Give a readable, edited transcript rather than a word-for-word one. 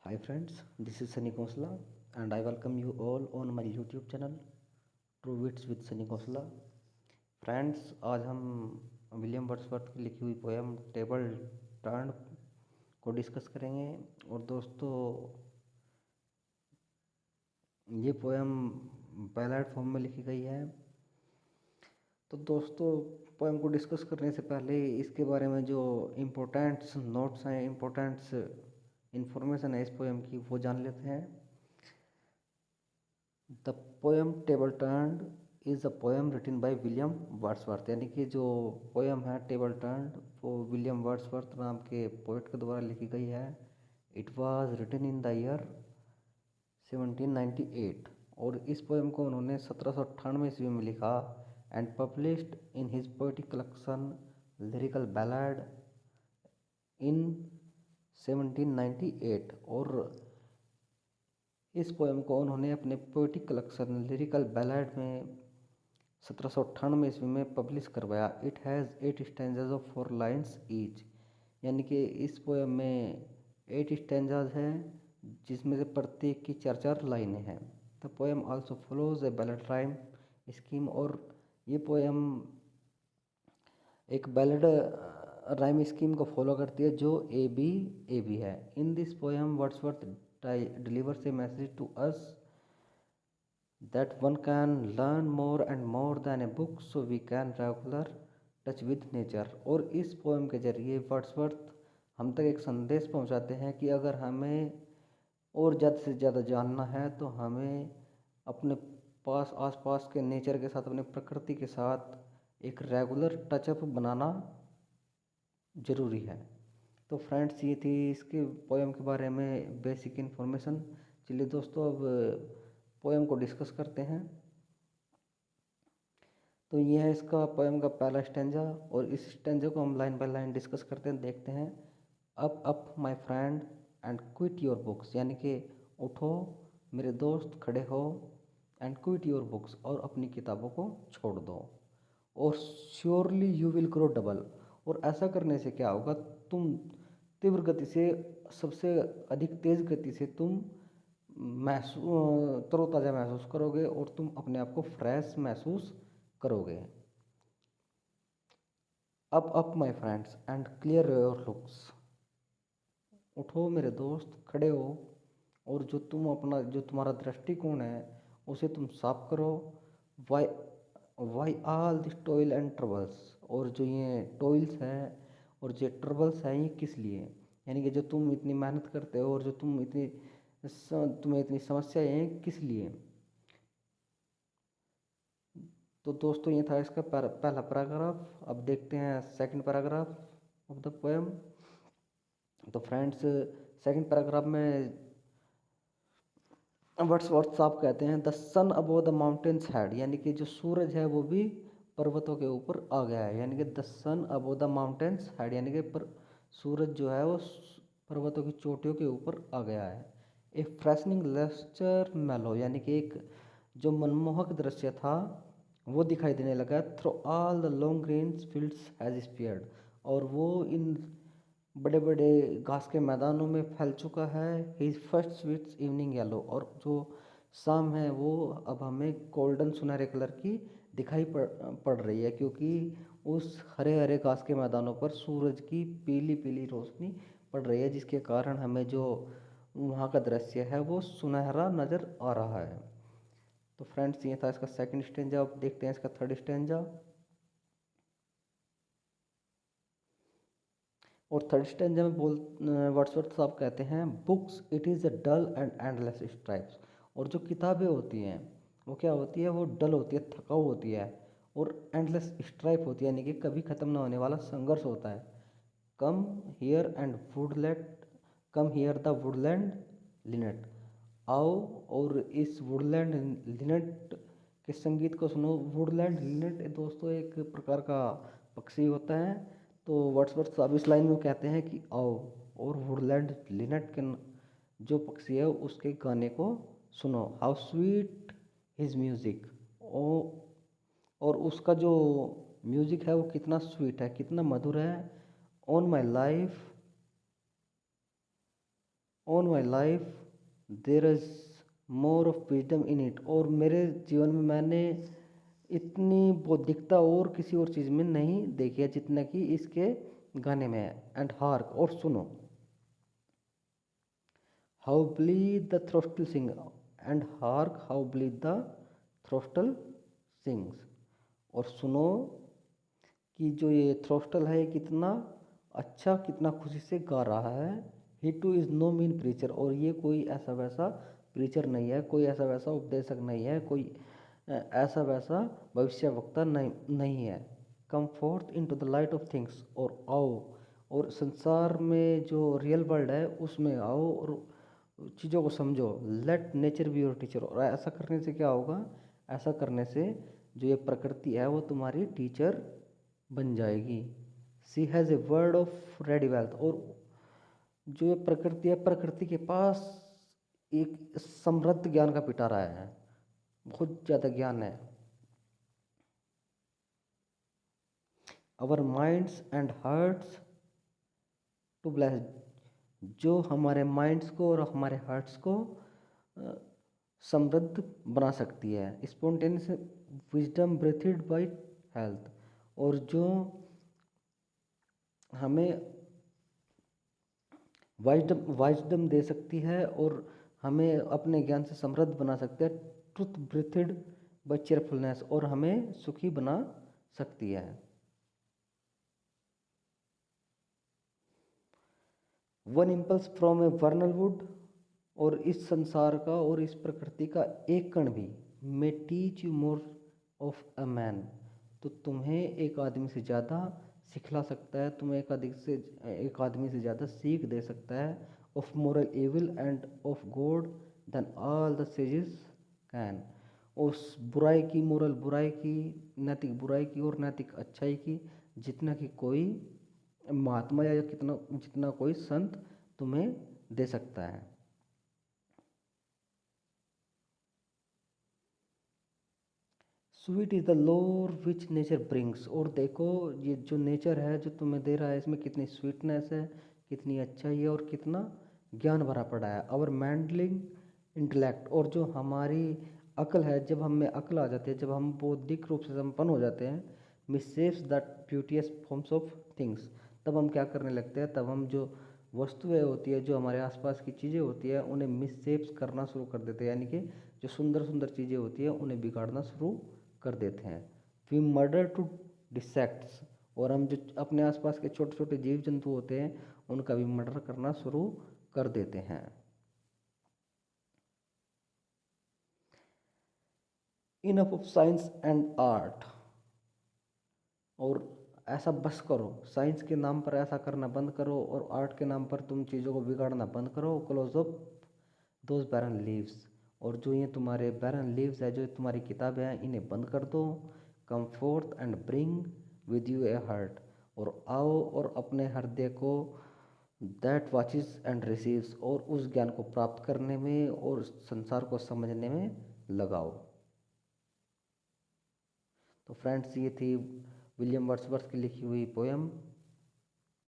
Hi friends, this is Sunny Khosla and I welcome you all on my YouTube channel True Wits with Sunny Khosla। Friends, आज हम William Wordsworth की लिखी हुई poem table turn को discuss करेंगे। और दोस्तों, ये पोएम बैलेड फॉर्म में लिखी गई है। तो दोस्तों, पोएम को डिस्कस करने से पहले इसके बारे में जो इम्पोर्टेंट्स नोट्स हैं, इम्पोर्टेंट्स इंफॉर्मेशन है इस पोएम की, वो जान लेते हैं। The poem table turn is a poem written by William Wordsworth, यानी कि जो पोएम है टेबल टर्न वो विलियम वर्ड्सवर्थ नाम के पोएट के द्वारा लिखी गई है। It was written in the year 1798 और इस पोएम को उन्होंने 1798 ईस्वी में लिखा and published in his poetic collection lyrical ballad in 1798। और इस पोएम को उन्होंने अपने पोएटिक कलेक्शन लिरिकल बैलाड में 1798 ईस्वी में पब्लिश करवाया। It has 8 stanzas of 4 lines each, यानी कि इस पोएम में 8 स्टैंजाज हैं जिसमें से प्रत्येक की 4-4 लाइनें हैं। The poem also follows A ballad rhyme scheme, और ये पोएम एक बैलेड राइम स्कीम को फॉलो करती है जो ए बी है। In this poem Wordsworth delivers a message to us that one can learn more and more than a book, so we can regular touch with nature। और इस poem के जरिए Wordsworth हम तक एक संदेश पहुंचाते हैं कि अगर हमें और ज़्यादा से ज़्यादा जानना है तो हमें अपने पास आसपास के नेचर के साथ, अपने प्रकृति के साथ एक रेगुलर टचअप बनाना ज़रूरी है। तो फ्रेंड्स, ये थी इसके पोएम के बारे में बेसिक इन्फॉर्मेशन। चलिए दोस्तों, अब पोएम को डिस्कस करते हैं। तो ये है इसका पोएम का पहला स्टेंजा और इस स्टेंजा को हम लाइन बाय लाइन डिस्कस करते हैं, देखते हैं। Up up my friend and quit your books, यानी कि उठो मेरे दोस्त, खड़े हो, एंड क्विट योर बुक्स, और अपनी किताबों को छोड़ दो। और surely you will grow double, और ऐसा करने से क्या होगा, तुम तीव्र गति से, सबसे अधिक तेज गति से तुम तरोताज़ा महसूस करोगे और तुम अपने आप को फ्रेश महसूस करोगे। Up my friends and clear your looks, उठो मेरे दोस्त, खड़े हो, और जो तुम्हारा दृष्टिकोण है उसे तुम साफ करो। Why why all this toil and troubles, और जो ये टॉयल्स हैं और जो ट्रबल्स हैं ये किस लिए, यानी कि जो तुम इतनी मेहनत करते हो और जो तुम्हें इतनी समस्याएं हैं किस लिए। तो दोस्तों, ये था इसका पहला पैराग्राफ। अब देखते हैं second paragraph of the poem. तो फ्रेंड्स, सेकंड पैराग्राफ में वर्ड्सवर्थ साहब कहते हैं the sun above the mountain's head, यानी कि जो सूरज है वो भी पर्वतों के ऊपर आ गया है, यानी कि the sun above the mountain's head, यानी कि सूरज जो है वो पर्वतों की चोटियों के ऊपर आ गया है। ए फ्रेशनिंग लेस्चर मेलो, यानी कि एक जो मनमोहक दृश्य था वो दिखाई देने लगा। Through all the long green fields has spread, और वो इन बड़े बड़े घास के मैदानों में फैल चुका है। His first sweets evening yellow, और जो शाम है वो अब हमें गोल्डन सुनहरे कलर की दिखाई पड़ रही है, क्योंकि उस हरे हरे घास के मैदानों पर सूरज की पीली पीली रोशनी पड़ रही है, जिसके कारण हमें जो वहाँ का दृश्य है वो सुनहरा नज़र आ रहा है। तो फ्रेंड्स, ये था इसका सेकंड स्टेंजा। अब देखते हैं इसका थर्ड स्टेंजा। और थर्ड स्टेंजा में वर्ड्सवर्थ साहब कहते हैं books it is a dull and endless stripes, और जो किताबें होती हैं वो क्या होती है, वो डल होती है, थकाऊ होती है, और एंडलेस स्ट्राइप होती है, यानी कि कभी ख़त्म ना होने वाला संघर्ष होता है। Come here and Woodland, come here the Woodland Lynette, आओ और इस वुडलैंड लिनेट के संगीत को सुनो। वुडलैंड लिनेट दोस्तों एक प्रकार का पक्षी होता है। तो वर्ड्सवर्थ साहब इस लाइन में कहते हैं कि आओ और वुडलैंड लिनेट के जो पक्षी है उसके गाने को सुनो। हाउ स्वीट हिज म्यूज़िक, और उसका जो म्यूज़िक है वो कितना स्वीट है, कितना मधुर है। On my life on my life there is more of wisdom in it, और मेरे जीवन में मैंने इतनी बौद्धिकता और किसी और चीज़ में नहीं देखी है जितना कि इसके गाने में है। एंड हार्क, और सुनो, how blithe the throstle sing, and hark how blithe the throstle sings, और सुनो कि जो ये थ्रोस्टल है कितना अच्छा, कितना खुशी से गा रहा है। He too is no mean preacher, और ये कोई ऐसा वैसा प्रीचर नहीं है, कोई ऐसा वैसा उपदेशक नहीं है, कोई ऐसा वैसा भविष्यवक्ता नहीं है। Come forth into the light of things, और आओ, और संसार में जो रियल वर्ल्ड है उसमें आओ और चीज़ों को समझो। Let nature be your teacher, और ऐसा करने से क्या होगा, ऐसा करने से जो ये प्रकृति है वो तुम्हारी टीचर बन जाएगी। She has a world of ready wealth, और जो ये प्रकृति है, प्रकृति के पास एक समृद्ध ज्ञान का पिटारा है, बहुत ज़्यादा ज्ञान है। Our minds and hearts to bless, जो हमारे माइंड्स को और हमारे हार्ट्स को समृद्ध बना सकती है। स्पॉन्टेनियस विजडम ब्रेथड बाय हेल्थ, और जो हमें वाइजडम दे सकती है और हमें अपने ज्ञान से समृद्ध बना सकती है। ट्रुथ ब्रीथड बाय चेयरफुलनेस, और हमें सुखी बना सकती है। One impulse from A वर्नल would, और इस संसार का और इस प्रकृति का एक कण भी may teach you more of a man, तो तुम्हें एक आदमी से ज़्यादा सिखला सकता है, तुम्हें एक आदमी से ज़्यादा सीख दे सकता है। Of moral evil and of God than all the sages can, उस बुराई की, मोरल बुराई की, नैतिक बुराई की और नैतिक अच्छाई की, जितना कि कोई महात्मा या कितना जितना कोई संत तुम्हें दे सकता है। स्वीट इज़ द लोर विच नेचर ब्रिंग्स, और देखो ये जो नेचर है जो तुम्हें दे रहा है, इसमें कितनी स्वीटनेस है, कितनी अच्छाई है और कितना ज्ञान भरा पड़ा है। आवर मैंडलिंग इंटेलेक्ट, और जो हमारी अक्ल है, जब हम में अक्ल आ जाती है, जब हम बौद्धिक रूप से संपन्न हो जाते हैं, misshapes the beauteous forms of things, तब हम क्या करने लगते हैं, तब हम जो वस्तुएं होती है, जो हमारे आसपास की चीज़ें होती है, उन्हें मिससेव्स करना शुरू कर देते हैं, यानी कि जो सुंदर सुंदर चीज़ें होती है उन्हें बिगाड़ना शुरू कर देते हैं। वी मर्डर टू डिसेक्ट्स, और हम जो अपने आसपास के छोटे छोटे जीव जंतु होते हैं उनका भी मर्डर करना शुरू कर देते हैं। Enough of science and art, और ऐसा बस करो, साइंस के नाम पर ऐसा करना बंद करो और आर्ट के नाम पर तुम चीज़ों को बिगाड़ना बंद करो। Close up those barren leaves, और जो ये तुम्हारे बैरन लीव्स है, जो तुम्हारी किताबें हैं, इन्हें बंद कर दो। कम fourth and bring with U A heart, और आओ और अपने हृदय को दैट वॉचिज एंड रिसीव्स, और उस ज्ञान को प्राप्त करने में और संसार को समझने में लगाओ। तो फ्रेंड्स, ये थी विलियम वर्ड्सवर्थ की लिखी हुई पोयम